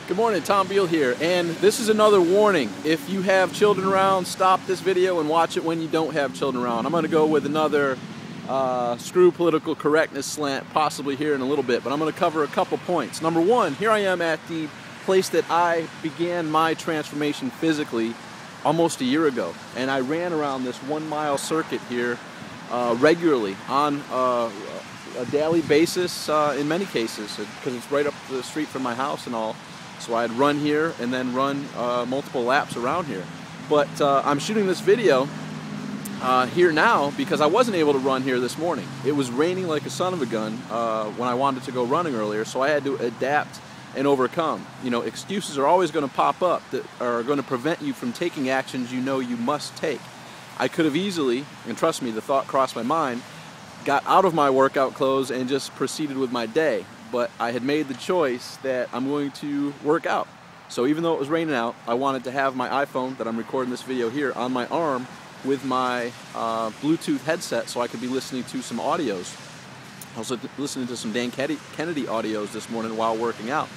Good morning, Tom Beal here, and this is another warning. If you have children around, stop this video and watch it when you don't have children around. I'm going to go with another screw political correctness slant possibly here in a little bit, but I'm going to cover a couple points. Number one, here I am at the place that I began my transformation physically almost a year ago, and I ran around this 1 mile circuit here regularly on a daily basis in many cases, because it's right up the street from my house and all. So I'd run here and then run multiple laps around here. But I'm shooting this video here now because I wasn't able to run here this morning. It was raining like a son of a gun when I wanted to go running earlier, so I had to adapt and overcome. You know, excuses are always going to pop up that are going to prevent you from taking actions you know you must take. I could have easily, and trust me, the thought crossed my mind, got out of my workout clothes and just proceeded with my day. But I had made the choice that I'm going to work out. So even though it was raining out, I wanted to have my iPhone that I'm recording this video here on my arm with my Bluetooth headset so I could be listening to some audios. I was listening to some Dan Kennedy audios this morning while working out.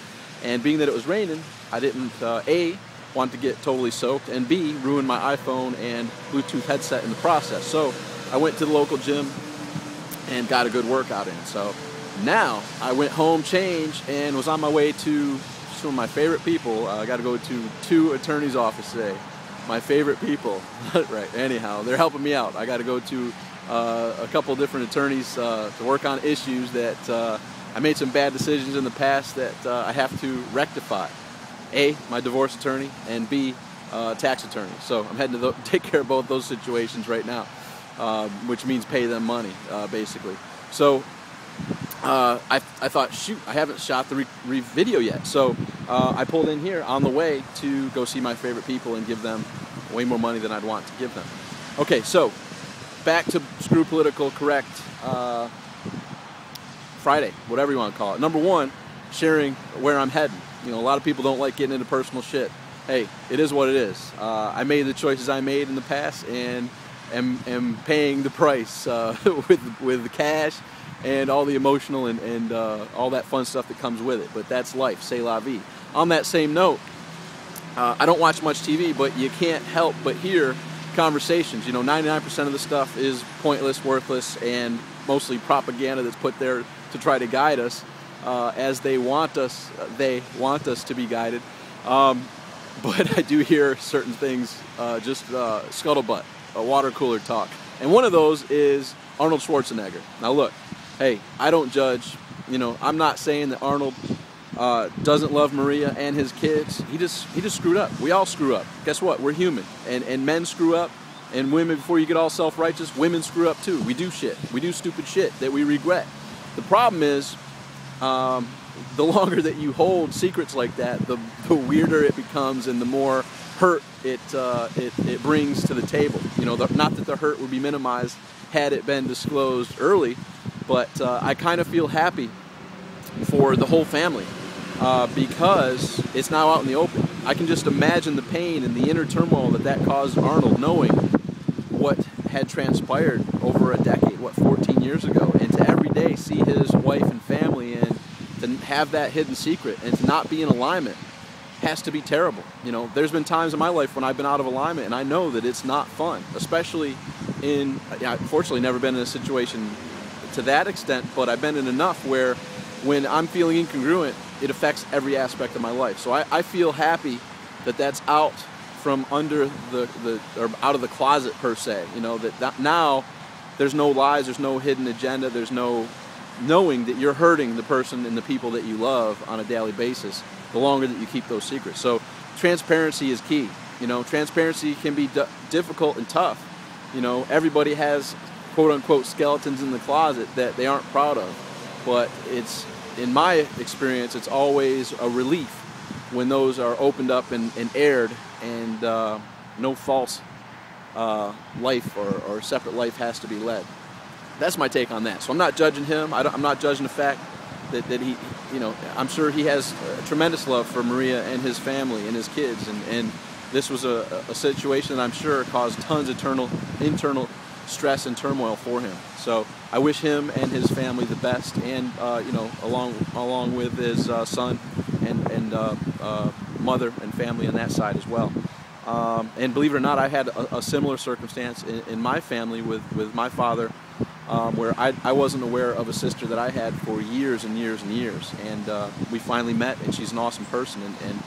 And being that it was raining, I didn't, A, want to get totally soaked, and B, ruin my iPhone and Bluetooth headset in the process. So I went to the local gym and got a good workout in. So now I went home, changed, and was on my way to some of my favorite people. I got to go to 2 attorneys' offices today. My favorite people. Right, anyhow, they're helping me out. I got to go to a couple different attorneys to work on issues that I made some bad decisions in the past that I have to rectify. A, my divorce attorney, and B, tax attorney. So I'm heading to take care of both those situations right now, which means pay them money, basically. So I thought, shoot, I haven't shot the video yet. So I pulled in here on the way to go see my favorite people and give them way more money than I'd want to give them. Okay, so back to screw political correct Friday, whatever you want to call it. Number one, sharing where I'm heading. You know, a lot of people don't like getting into personal shit. Hey, it is what it is. I made the choices I made in the past and am paying the price with cash and all the emotional and all that fun stuff that comes with it. But that's life, c'est la vie. On that same note, I don't watch much TV, but you can't help but hear conversations. You know, 99% of the stuff is pointless, worthless, and mostly propaganda that's put there to try to guide us as they want us to be guided. But I do hear certain things just scuttlebutt, water cooler talk. And one of those is Arnold Schwarzenegger. Now look, hey, I don't judge. You know, I'm not saying that Arnold doesn't love Maria and his kids. He just screwed up. We all screw up. Guess what? We're human. And men screw up, and women, before you get all self-righteous, women screw up too. We do shit. We do stupid shit that we regret. The problem is, the longer that you hold secrets like that, the weirder it becomes and the more hurt it brings to the table. You know, not that the hurt would be minimized had it been disclosed early, but I kind of feel happy for the whole family because it's now out in the open. I can just imagine the pain and the inner turmoil that caused Arnold, knowing what had transpired over a decade, 14 years ago, and to every day see his wife and family and to have that hidden secret and to not be in alignment has to be terrible. You know, there's been times in my life when I've been out of alignment, and I know that it's not fun, especially I've fortunately never been in a situation to that extent, but I've been in enough where when I'm feeling incongruent, it affects every aspect of my life. So I feel happy that that's out from under or out of the closet per se. You know, that now there's no lies, there's no hidden agenda, there's no knowing that you're hurting the person and the people that you love on a daily basis the longer that you keep those secrets. So transparency is key. You know, transparency can be difficult and tough. You know, everybody has quote-unquote skeletons in the closet that they aren't proud of, but it's, in my experience, it's always a relief when those are opened up and aired, and no false life or separate life has to be led. That's my take on that. So I'm not judging him. I'm not judging the fact that he, you know, I'm sure he has tremendous love for Maria and his family and his kids, and this was a situation that I'm sure caused tons of internal stress and turmoil for him. So I wish him and his family the best, and you know, along with his son and mother and family on that side as well. And believe it or not, I had a similar circumstance in my family with my father, where I wasn't aware of a sister that I had for years and years and years. And we finally met, and she's an awesome person. And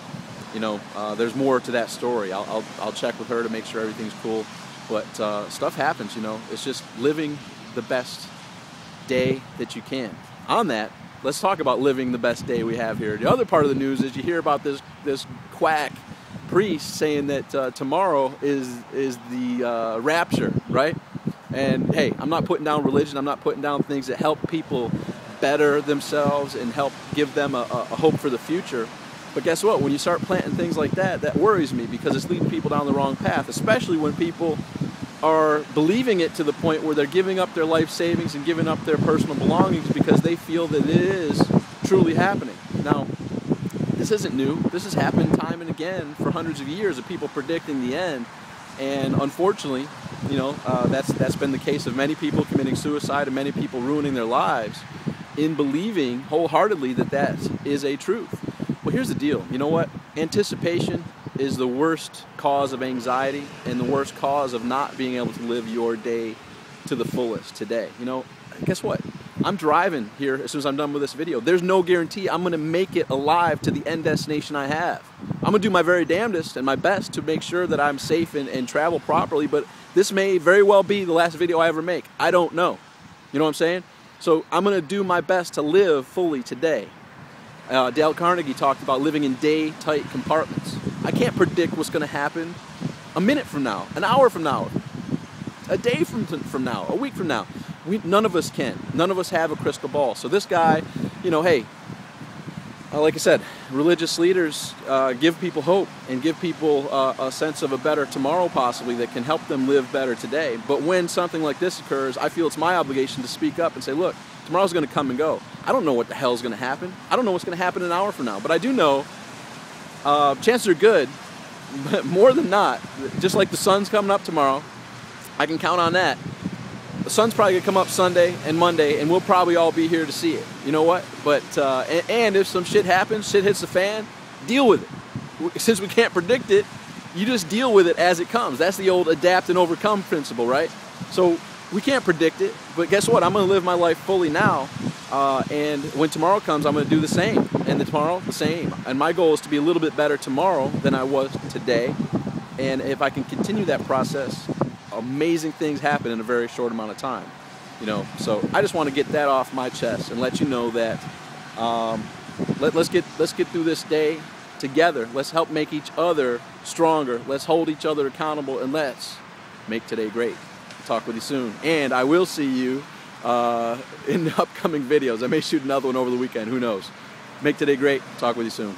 you know, there's more to that story. I'll check with her to make sure everything's cool. But stuff happens, you know. It's just living the best day that you can. On that, let's talk about living the best day we have here. The other part of the news is you hear about this quack priest saying that tomorrow is the rapture, right? And hey, I'm not putting down religion. I'm not putting down things that help people better themselves and help give them a hope for the future. But guess what? When you start planting things like that, that worries me, because it's leading people down the wrong path, especially when people are believing it to the point where they're giving up their life savings and giving up their personal belongings because they feel that it is truly happening. Now, this isn't new. This has happened time and again for hundreds of years of people predicting the end. And unfortunately, you know, that's been the case of many people committing suicide and many people ruining their lives in believing wholeheartedly that that is a truth. Well, here's the deal. You know what? Anticipation is the worst cause of anxiety and the worst cause of not being able to live your day to the fullest today. You know, guess what? I'm driving here as soon as I'm done with this video. There's no guarantee I'm going to make it alive to the end destination I have. I'm going to do my very damnedest and my best to make sure that I'm safe and travel properly, but this may very well be the last video I ever make. I don't know. You know what I'm saying? So I'm going to do my best to live fully today. Dale Carnegie talked about living in day-tight compartments. I can't predict what's going to happen a minute from now, an hour from now, a day from now, a week from now. None of us can. None of us have a crystal ball. So this guy, you know, hey, like I said, religious leaders give people hope and give people a sense of a better tomorrow possibly that can help them live better today. But when something like this occurs, I feel it's my obligation to speak up and say, look, tomorrow's going to come and go. I don't know what the hell's going to happen. I don't know what's going to happen an hour from now. But I do know chances are good, but more than not, just like the sun's coming up tomorrow, I can count on that. The sun's probably going to come up Sunday and Monday, and we'll probably all be here to see it. You know what? But and if some shit happens, shit hits the fan, deal with it. Since we can't predict it, you just deal with it as it comes. That's the old adapt and overcome principle, right? So we can't predict it, but guess what? I'm going to live my life fully now, and when tomorrow comes, I'm going to do the same, and tomorrow, the same. And my goal is to be a little bit better tomorrow than I was today, and if I can continue that process, amazing things happen in a very short amount of time, you know. So I just want to get that off my chest and let you know that let's get through this day together. Let's help make each other stronger. Let's hold each other accountable, and let's make today great. Talk with you soon, and I will see you in the upcoming videos. I may shoot another one over the weekend. Who knows? Make today great. Talk with you soon.